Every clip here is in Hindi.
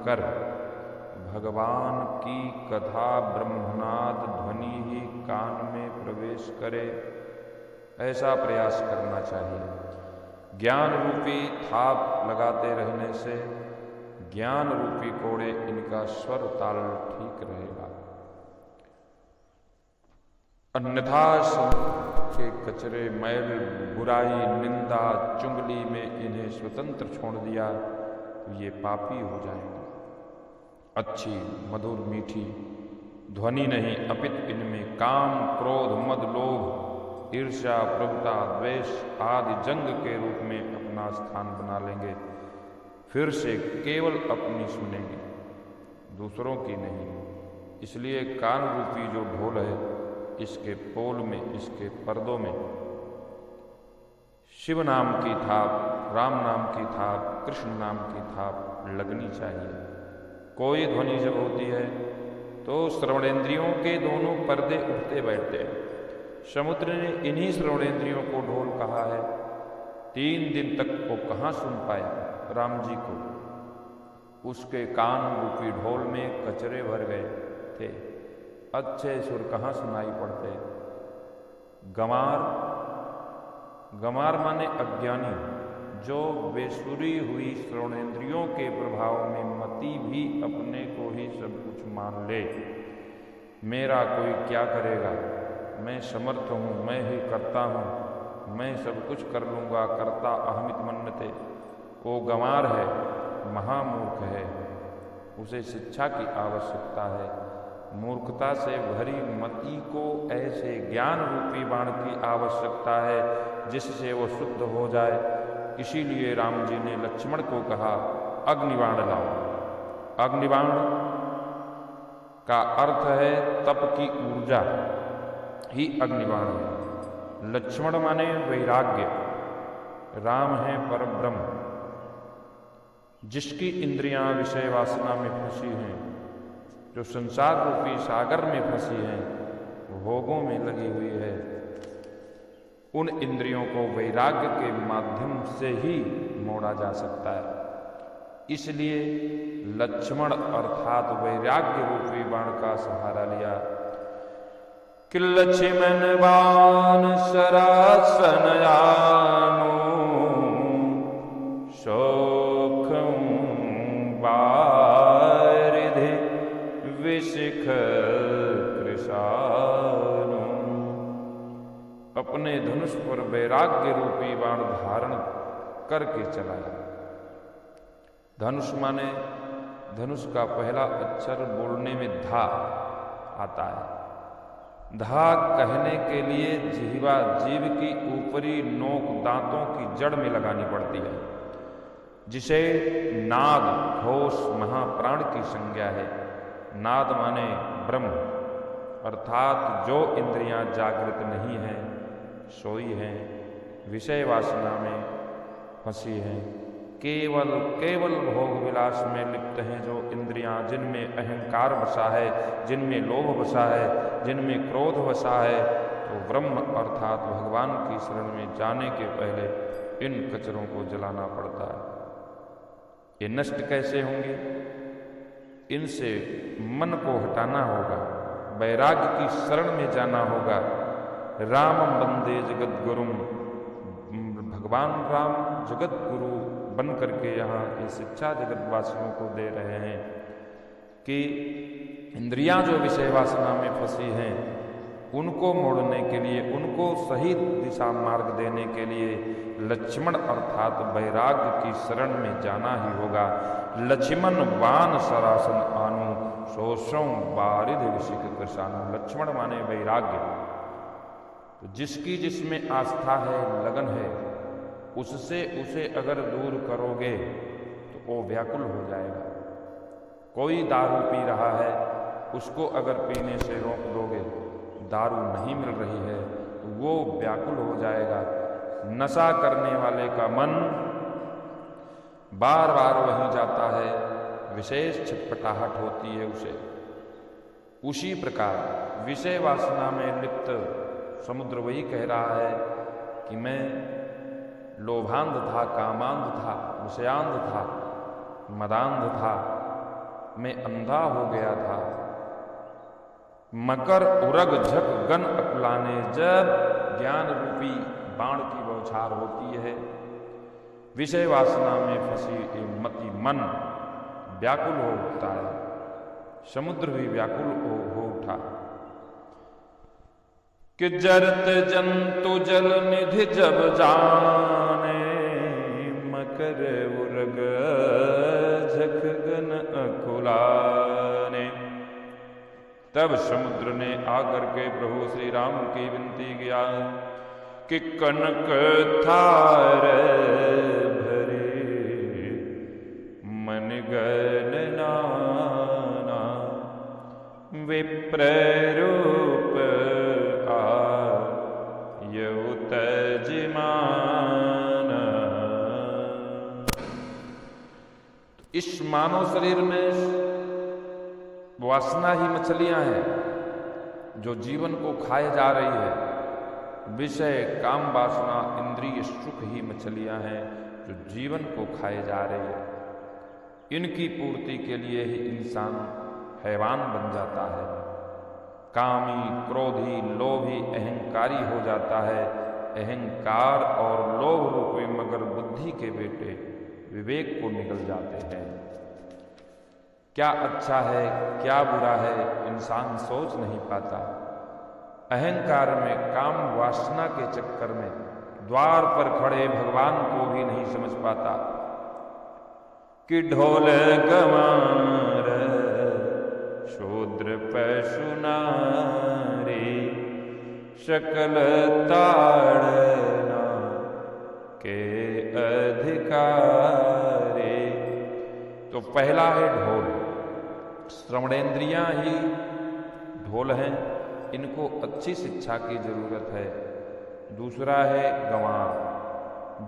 सुनकर भगवान की कथा ब्रह्मनाद ध्वनि ही कान में प्रवेश करे, ऐसा प्रयास करना चाहिए। ज्ञान रूपी थाप लगाते रहने से ज्ञान रूपी कोड़े इनका स्वर ताल ठीक रहेगा। अन्यथा के कचरे, मैल, बुराई, निंदा, चुंगली में इन्हें स्वतंत्र छोड़ दिया तो ये पापी हो जाएंगे। अच्छी मधुर मीठी ध्वनि नहीं, अपित इनमें काम, क्रोध, मद, लोभ, ईर्ष्या, प्रभुता, द्वेष आदि जंग के रूप में अपना स्थान बना लेंगे। फिर से केवल अपनी सुनेंगे, दूसरों की नहीं। इसलिए कान रूपी जो ढोल है, इसके पोल में, इसके पर्दों में शिव नाम की थाप, राम नाम की थाप, कृष्ण नाम की थाप लगनी चाहिए। कोई ध्वनि जब होती है तो श्रवणेंद्रियों के दोनों पर्दे उठते बैठते हैं। समुद्र ने इन्हीं श्रवणेंद्रियों को ढोल कहा है। 3 दिन तक वो कहाँ सुन पाया राम जी को, उसके कान रूपी ढोल में कचरे भर गए थे, अच्छे सुर कहाँ सुनाई पड़ते। गंवार माने अज्ञानी, जो बेसुरी हुई श्रवणेंद्रियों के प्रभाव में मति भी अपने को ही सब कुछ मान ले। मेरा कोई क्या करेगा, मैं समर्थ हूँ, मैं ही करता हूँ, मैं सब कुछ कर लूँगा, करता अहमित मन्यते। वो गंवार है, महामूर्ख है, उसे शिक्षा की आवश्यकता है। मूर्खता से भरी मति को ऐसे ज्ञान रूपी बाण की आवश्यकता है जिससे वो शुद्ध हो जाए। इसीलिए राम जी ने लक्ष्मण को कहा, अग्निबाण लाओ। अग्निबाण का अर्थ है तप की ऊर्जा ही अग्निबाण है। लक्ष्मण माने वैराग्य, राम है परब्रह्म। जिसकी इंद्रियां विषय वासना में फंसी हैं, जो संसार रूपी सागर में फंसी हैं, भोगों में लगी हुई है, उन इंद्रियों को वैराग्य के माध्यम से ही मोड़ा जा सकता है। इसलिए लक्ष्मण अर्थात वैराग्य रूपी बाण का सहारा लिया। कि लक्ष्मण बाण सरासन आनो, बारिधि विशिख कृशानो। अपने धनुष पर वैराग्य रूपी बाण धारण करके चलाया। धनुष माने, धनुष का पहला अक्षर बोलने में धा आता है। धा कहने के लिए जिह्वा, जीव की ऊपरी नोक दांतों की जड़ में लगानी पड़ती है, जिसे नाद, घोष, महाप्राण की संज्ञा है। नाद माने ब्रह्म, अर्थात जो इंद्रियां जागृत नहीं हैं, सोई हैं, विषय वासना में फंसी हैं, केवल भोग विलास में लिप्त हैं, जो इंद्रियां जिनमें अहंकार बसा है, जिनमें लोभ बसा है, जिनमें क्रोध बसा है, तो ब्रह्म अर्थात भगवान की शरण में जाने के पहले इन कचरों को जलाना पड़ता है। ये नष्ट कैसे होंगे? इनसे मन को हटाना होगा, वैराग्य की शरण में जाना होगा। रामं वंदे जगत गुरुम, भगवान राम जगत गुरु बन करके यहाँ ये शिक्षा जगत वासियों को दे रहे हैं कि इंद्रियां जो विषय वासना में फंसी हैं, उनको मोड़ने के लिए, उनको सही दिशा मार्ग देने के लिए लक्ष्मण अर्थात वैराग्य की शरण में जाना ही होगा। लक्ष्मण बाण सरासन आनु, शोषों बारिध विशिख कृशानु। लक्ष्मण माने वैराग्य। तो जिसकी जिसमें आस्था है, लगन है, उससे उसे अगर दूर करोगे तो वो व्याकुल हो जाएगा। कोई दारू पी रहा है, उसको अगर पीने से रोक दोगे, दारू नहीं मिल रही है, तो वो व्याकुल हो जाएगा। नशा करने वाले का मन बार बार वहीं जाता है, विशेष छटपटाहट होती है उसे। उसी प्रकार विषय वासना में लिप्त समुद्र वही कह रहा है कि मैं लोभांध था, कामांध था, विषयांध था, मदांध था, मैं अंधा हो गया था। मकर उरग झक गन अकुलाने, जब ज्ञान रूपी बाण की बौछार होती है, विषय वासना में फंसी मति मन व्याकुल हो उठता है। समुद्र भी व्याकुल हो उठा कि जरत जंतु जल निधि जब जाने, मकर उरग झक गन अकुलाने। तब समुद्र ने आकर के प्रभु श्री राम की विनती किया कि कनक थार भरे मन गण नाना, विप्र रूप आयु तजमाना। इस मानव शरीर में वासना ही मछलियां हैं जो जीवन को खाए जा रही है। विषय काम वासना इंद्रिय सुख ही मछलियां हैं जो जीवन को खाए जा रही है। इनकी पूर्ति के लिए ही इंसान हैवान बन जाता है, कामी, क्रोधी, लोभी, अहंकारी हो जाता है। अहंकार और लोभ रूपी मगर बुद्धि के बेटे विवेक को निगल जाते हैं। क्या अच्छा है क्या बुरा है इंसान सोच नहीं पाता। अहंकार में, काम वासना के चक्कर में द्वार पर खड़े भगवान को भी नहीं समझ पाता कि ढोल गंवार शूद्र पशु नारी, सकल ताड़ना के अधिकारी। तो पहला है ढोल। श्रवणेन्द्रियां ही ढोल हैं, इनको अच्छी शिक्षा की जरूरत है। दूसरा है गंवार,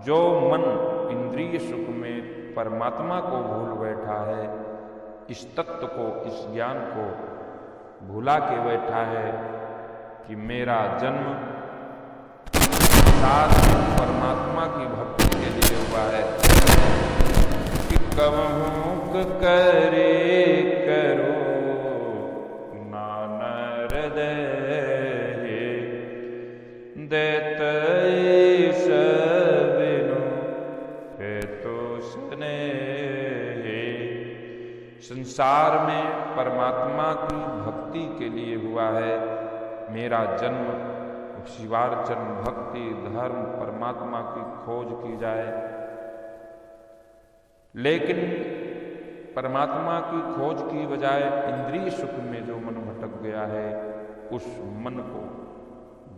जो मन इंद्रिय सुख में परमात्मा को भूल बैठा है, इस तत्व को, इस ज्ञान को भुला के बैठा है कि मेरा जन्म साथ परमात्मा की भक्ति के लिए हुआ है। कि कवमुक करे करो नानर दे, देत बिनु हेतु सने। संसार में परमात्मा की भक्ति के लिए हुआ है मेरा जन्म। शिवार्चन, भक्ति, धर्म, परमात्मा की खोज की जाए। लेकिन परमात्मा की खोज की बजाय इंद्रिय सुख में जो मन भटक गया है, उस मन को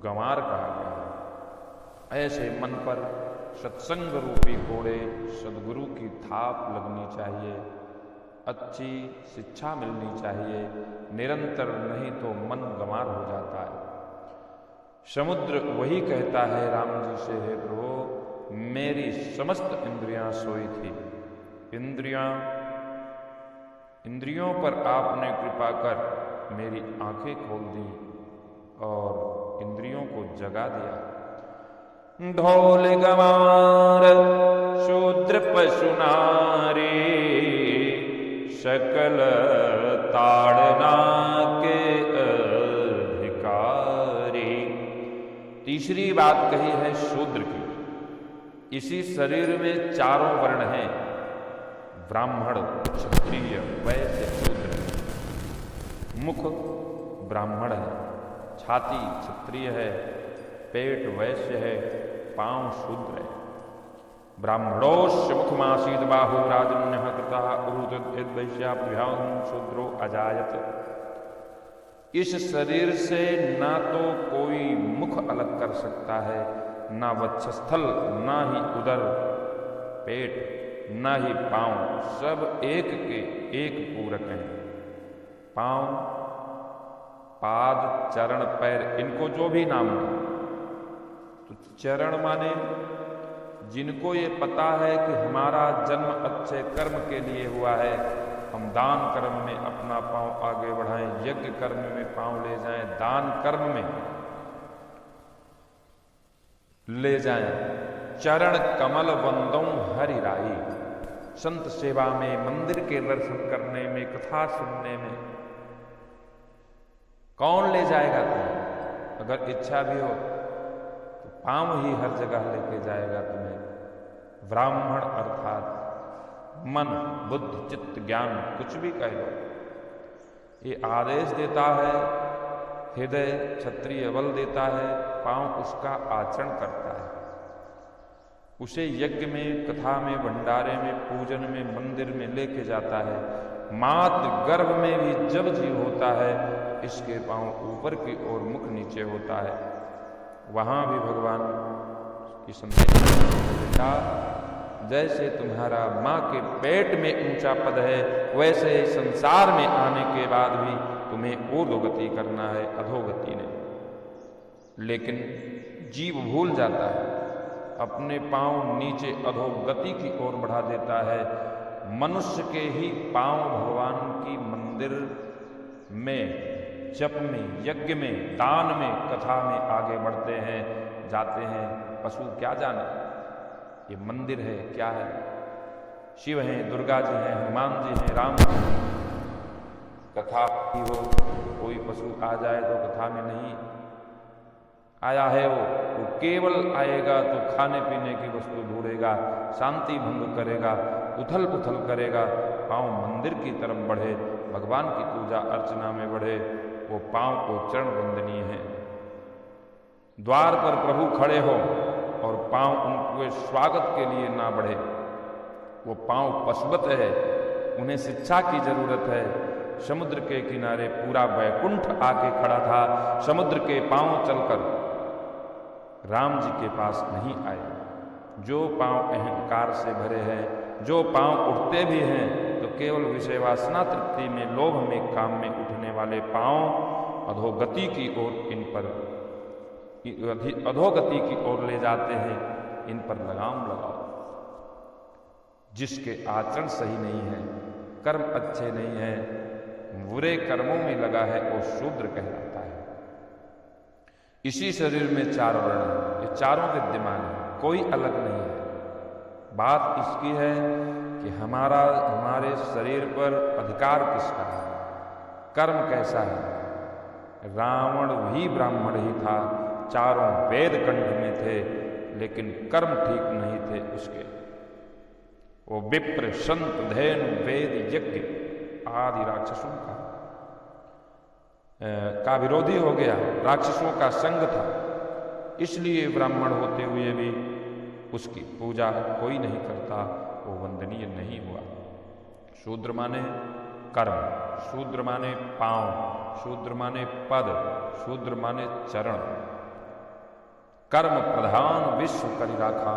गंवार कहा गया है। ऐसे मन पर सत्संग रूपी घोड़े सद्गुरु की थाप लगनी चाहिए, अच्छी शिक्षा मिलनी चाहिए। निरंतर नहीं तो मन गंवार हो जाता है। समुद्र वही कहता है राम जी से, हे प्रभु मेरी समस्त इंद्रियां सोई थी। इंद्रियों पर आपने कृपा कर मेरी आंखें खोल दी और इंद्रियों को जगा दिया। ढोल गंवार शूद्र पशु नारी, सकल ताड़ना के अधिकारी। तीसरी बात कही है शूद्र की। इसी शरीर में चारों वर्ण हैं, ब्राह्मण, क्षत्रिय, वैश्य, शूद्र। मुख ब्राह्मण है, छाती क्षत्रिय है, पेट वैश्य है, पांव शूद्र है। ब्राह्मणोस्य मुखमासीद बाहु राजन्यः कृतः उरुतद्वैश्याभ्यां शूद्रो अजायत। इस शरीर से ना तो कोई मुख अलग कर सकता है, ना वक्षस्थल, ना ही उदर, पेट, ना ही पांव। सब एक के एक पूरक हैं। पांव, पाद, चरण, पैर, इनको जो भी नाम दो। तो चरण माने जिनको ये पता है कि हमारा जन्म अच्छे कर्म के लिए हुआ है, हम दान कर्म में अपना पांव आगे बढ़ाएं, यज्ञ कर्म में पांव ले जाएं, दान कर्म में ले जाएं। चरण कमल वंदों हरि राई। संत सेवा में, मंदिर के दर्शन करने में, कथा सुनने में कौन ले जाएगा तुम्हें? अगर इच्छा भी हो तो पांव ही हर जगह लेके जाएगा तुम्हें। ब्राह्मण अर्थात मन, बुद्धि, चित्त, ज्ञान, कुछ भी कह लो, ये आदेश देता है। हृदय क्षत्रिय बल देता है, पांव उसका आचरण करता है। उसे यज्ञ में, कथा में, भंडारे में, पूजन में, मंदिर में लेके जाता है। मातृ गर्भ में भी जब जीव होता है, इसके पांव ऊपर की ओर, मुख नीचे होता है। वहां भी भगवान की संदेशा, जैसे तुम्हारा मां के पेट में ऊंचा पद है, वैसे संसार में आने के बाद भी तुम्हें ऊर्ध्वगति करना है, अधोगति नहीं। लेकिन जीव भूल जाता है, अपने पांव नीचे अधोगति की ओर बढ़ा देता है। मनुष्य के ही पांव भगवान की मंदिर में, जप में, यज्ञ में, दान में, कथा में आगे बढ़ते हैं, जाते हैं। पशु क्या जाने ये मंदिर है क्या है? शिव हैं, दुर्गा जी हैं, हनुमान जी हैं, राम जी हैं। कथा की हो, कोई पशु आ जाए तो कथा में नहीं आया है, वो केवल आएगा तो खाने पीने की वस्तु ढूंढेगा, शांति भंग करेगा, उथल पुथल करेगा। पांव मंदिर की तरफ बढ़े, भगवान की पूजा अर्चना में बढ़े, वो पांव को चरण वंदनीय है। द्वार पर प्रभु खड़े हो और पांव उनके स्वागत के लिए ना बढ़े, वो पांव पशुवत है, उन्हें शिक्षा की जरूरत है। समुद्र के किनारे पूरा वैकुंठ आके खड़ा था, समुद्र के पांव चलकर राम जी के पास नहीं आए। जो पांव अहंकार से भरे हैं, जो पांव उठते भी हैं तो केवल विषय वासना तृप्ति में, लोभ में, काम में उठने वाले पांव अधोगति की ओर, इन पर अधोगति की ओर ले जाते हैं। इन पर लगाम लगाओ। जिसके आचरण सही नहीं है, कर्म अच्छे नहीं है, बुरे कर्मों में लगा है, वो शूद्र कहलाता है। इसी शरीर में 4 वर्ण है, ये चारों विद्यमान है, कोई अलग नहीं है। बात इसकी है कि हमारे शरीर पर अधिकार किसका है, कर्म कैसा है। रावण भी ब्राह्मण ही था, चारों वेद कंठ में थे, लेकिन कर्म ठीक नहीं थे उसके। वो विप्र, संत, धैनु, वेद, यज्ञ आदि राक्षसों का विरोधी हो गया, राक्षसों का संग था। इसलिए ब्राह्मण होते हुए भी उसकी पूजा कोई नहीं करता, वो वंदनीय नहीं हुआ। शूद्र माने कर्म, शूद्र माने पांव, शूद्र माने पद, शूद्र माने चरण। कर्म प्रधान विश्व करि राखा,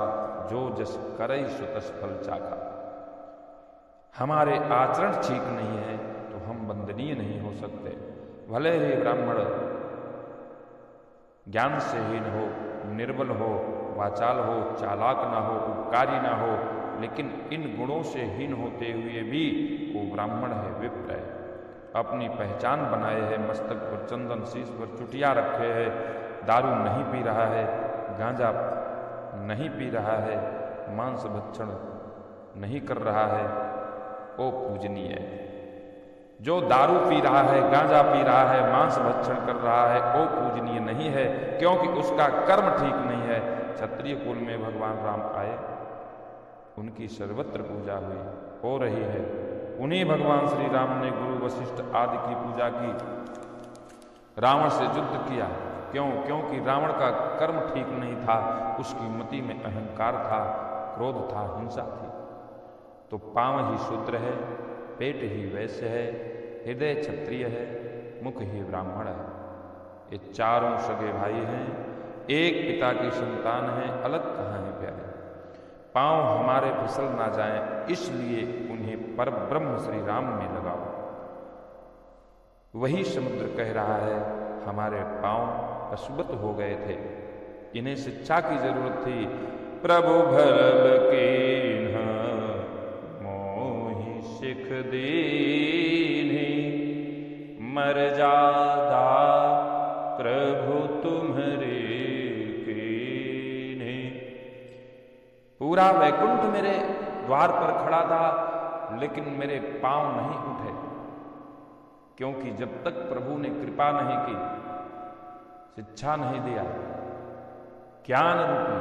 जो जस करई सो तस फल चाखा। हमारे आचरण ठीक नहीं है तो हम वंदनीय नहीं हो सकते। भले ही ब्राह्मण ज्ञान से हीन हो, निर्बल हो, वाचाल हो, चालाक ना हो, उपकारी ना हो, लेकिन इन गुणों से हीन होते हुए भी वो ब्राह्मण है, विप्र है। अपनी पहचान बनाए है, मस्तक पर चंदन, शीश पर चुटिया रखे है, दारू नहीं पी रहा है, गांजा नहीं पी रहा है, मांस भक्षण नहीं कर रहा है, वो पूजनीय है। जो दारू पी रहा है, गांजा पी रहा है, मांस भक्षण कर रहा है, वो पूजनीय नहीं है, क्योंकि उसका कर्म ठीक नहीं है। क्षत्रिय कुल में भगवान राम आए, उनकी सर्वत्र पूजा हुई, हो रही है। उन्हीं भगवान श्री राम ने गुरु वशिष्ठ आदि की पूजा की, रावण से युद्ध किया। क्यों? क्योंकि रावण का कर्म ठीक नहीं था, उसकी मति में अहंकार था, क्रोध था, हिंसा थी। तो पांव ही शूद्र है, पेट ही वैश्य है, हृदय क्षत्रिय है, मुख ही ब्राह्मण है। ये चारों सगे भाई हैं, एक पिता की संतान हैं, अलग कहाँ हैं प्यारे। पांव हमारे फिसल ना जाएं, इसलिए उन्हें परब्रह्म श्री राम में लगाओ। वही समुद्र कह रहा है, हमारे पांव पशुवत हो गए थे, इन्हें शिक्षा की जरूरत थी। प्रभु भरल कीन्हा मोहि सिख दीन्हि, मर्यादा प्रभु तुम्हारे कीन्हि। पूरा वैकुंठ मेरे द्वार पर खड़ा था, लेकिन मेरे पांव नहीं उठे, क्योंकि जब तक प्रभु ने कृपा नहीं की, शिक्षा नहीं दिया, ज्ञान रूपी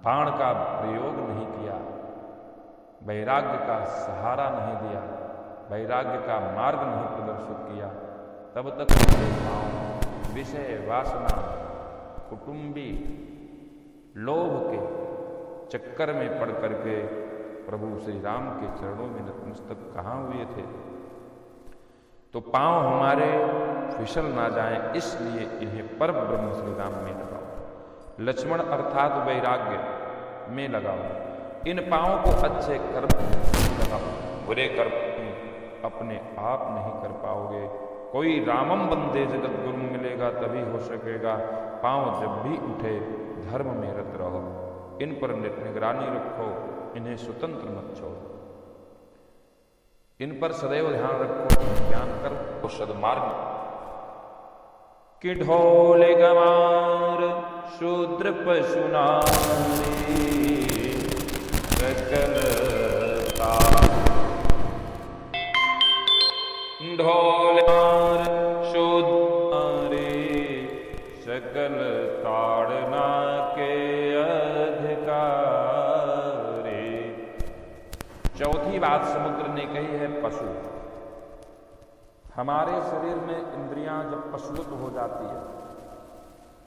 बाण का प्रयोग नहीं किया, वैराग्य का सहारा नहीं दिया, वैराग्य का मार्ग नहीं प्रदर्शित किया, तब तक मेरे पांव विषय वासना कुटुंबी लोभ के चक्कर में पड़ करके प्रभु श्री राम के चरणों में नतमस्तक कहाँ हुए थे। तो पांव हमारे फिसल ना जाएं, इसलिए इन्हें पर ब्रह्म श्री राम में लगाओ, लक्ष्मण अर्थात वैराग्य में लगाओ, इन पांवों को अच्छे कर्म लगाओ, बुरे कर्म अपने आप नहीं कर पाओगे। कोई रामम बंदे जगत गुरु मिलेगा तभी हो सकेगा। पांव जब भी उठे धर्म में रत रहो, इन पर निगरानी रखो, इन्हें स्वतंत्र मत छोड़ो, इन पर सदैव ध्यान रखो, ज्ञान कर सदमार्ग कि ढोले गंवार शूद्र पशु नारी सकल ढोलार शूद्र सकल ताड़ना के अधिकारी। चौथी बात समुद्र ने कही है पशु। हमारे शरीर में इंद्रियां जब पशुवत हो जाती है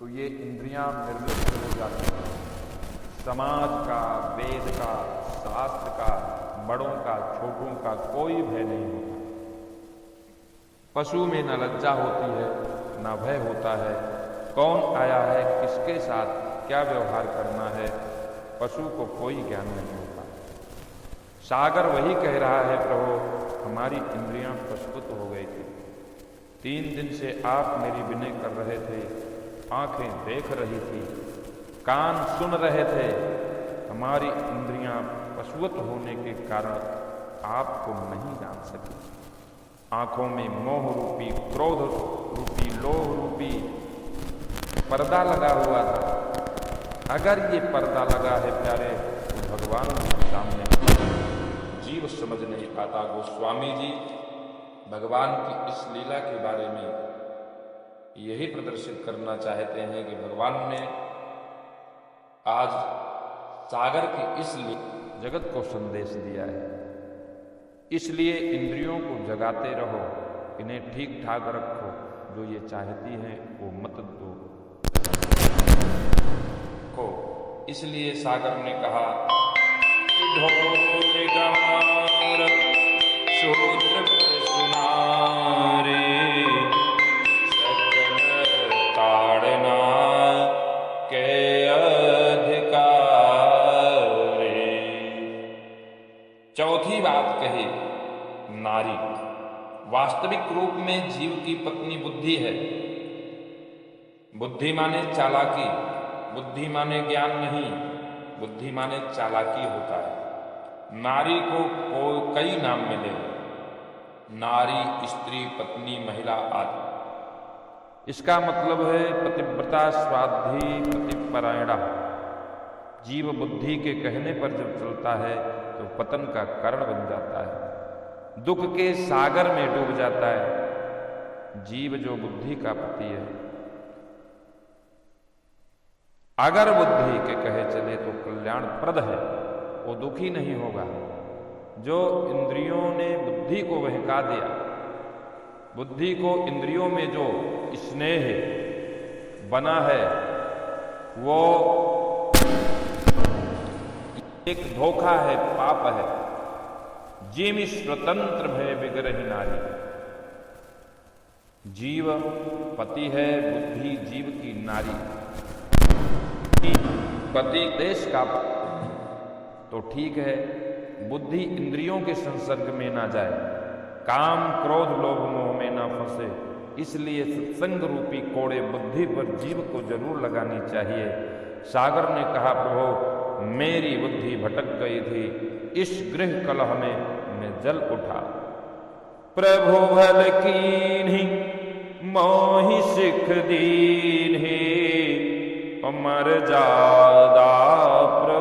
तो ये इंद्रियां निर्लिप्त हो जाती हैं। समाज का, वेद का, शास्त्र का, बड़ों का, छोटों का कोई भय नहीं होता। पशु में न लज्जा होती है, न भय होता है, कौन आया है, किसके साथ क्या व्यवहार करना है, पशु को कोई ज्ञान नहीं होता। सागर वही कह रहा है, प्रभु हमारी इंद्रियां पशुवत हो गई थी, 3 दिन से आप मेरी विनय कर रहे थे, आंखें देख रही थी, कान सुन रहे थे, हमारी इंद्रियां पशुवत होने के कारण आपको नहीं जान सकी। आंखों में मोह रूपी, क्रोध रूपी, लोभ रूपी पर्दा लगा हुआ था। अगर ये पर्दा लगा है प्यारे तो भगवान के सामने जीव समझ नहीं पाता। गोस्वामी जी भगवान की इस लीला के बारे में यही प्रदर्शित करना चाहते हैं कि भगवान ने आज सागर की इस जगत को संदेश दिया है। इसलिए इंद्रियों को जगाते रहो, इन्हें ठीक ठाक रखो, जो ये चाहती हैं वो मत दो को। इसलिए सागर ने कहा ढोल गंवार शूद्र पशु नारी सकल ताड़ना के अधिकारी। चौथी बात कही नारी। वास्तविक रूप में जीव की पत्नी बुद्धि है। बुद्धि माने चालाकी, बुद्धि माने ज्ञान नहीं, बुद्धि माने चालाकी होता है। नारी को कई नाम मिले, नारी, स्त्री, पत्नी, महिला आदि। इसका मतलब है पतिव्रता, स्वाध्वी, पतिपरायणा। जीव बुद्धि के कहने पर जब चलता है तो पतन का कारण बन जाता है, दुख के सागर में डूब जाता है। जीव जो बुद्धि का पति है, अगर बुद्धि के कहे चले तो कल्याणप्रद है, वो दुखी नहीं होगा। जो इंद्रियों ने बुद्धि को बहका दिया, बुद्धि को इंद्रियों में जो स्नेह बना है, वो एक धोखा है, पाप है। जीव स्वतंत्र भय विग्रही नारी। जीव पति है, बुद्धि जीव की नारी। पति देश का तो ठीक है, बुद्धि इंद्रियों के संसर्ग में ना जाए, काम क्रोध लोभ मोह में ना फंसे। इसलिए सत्संग रूपी कोड़े बुद्धि पर जीव को जरूर लगानी चाहिए। सागर ने कहा, प्रभु मेरी बुद्धि भटक गई थी, इस गृह कलह में मैं जल उठा। प्रभु भल कीन्ही मोहि सिख दीन्ही, अमर जादा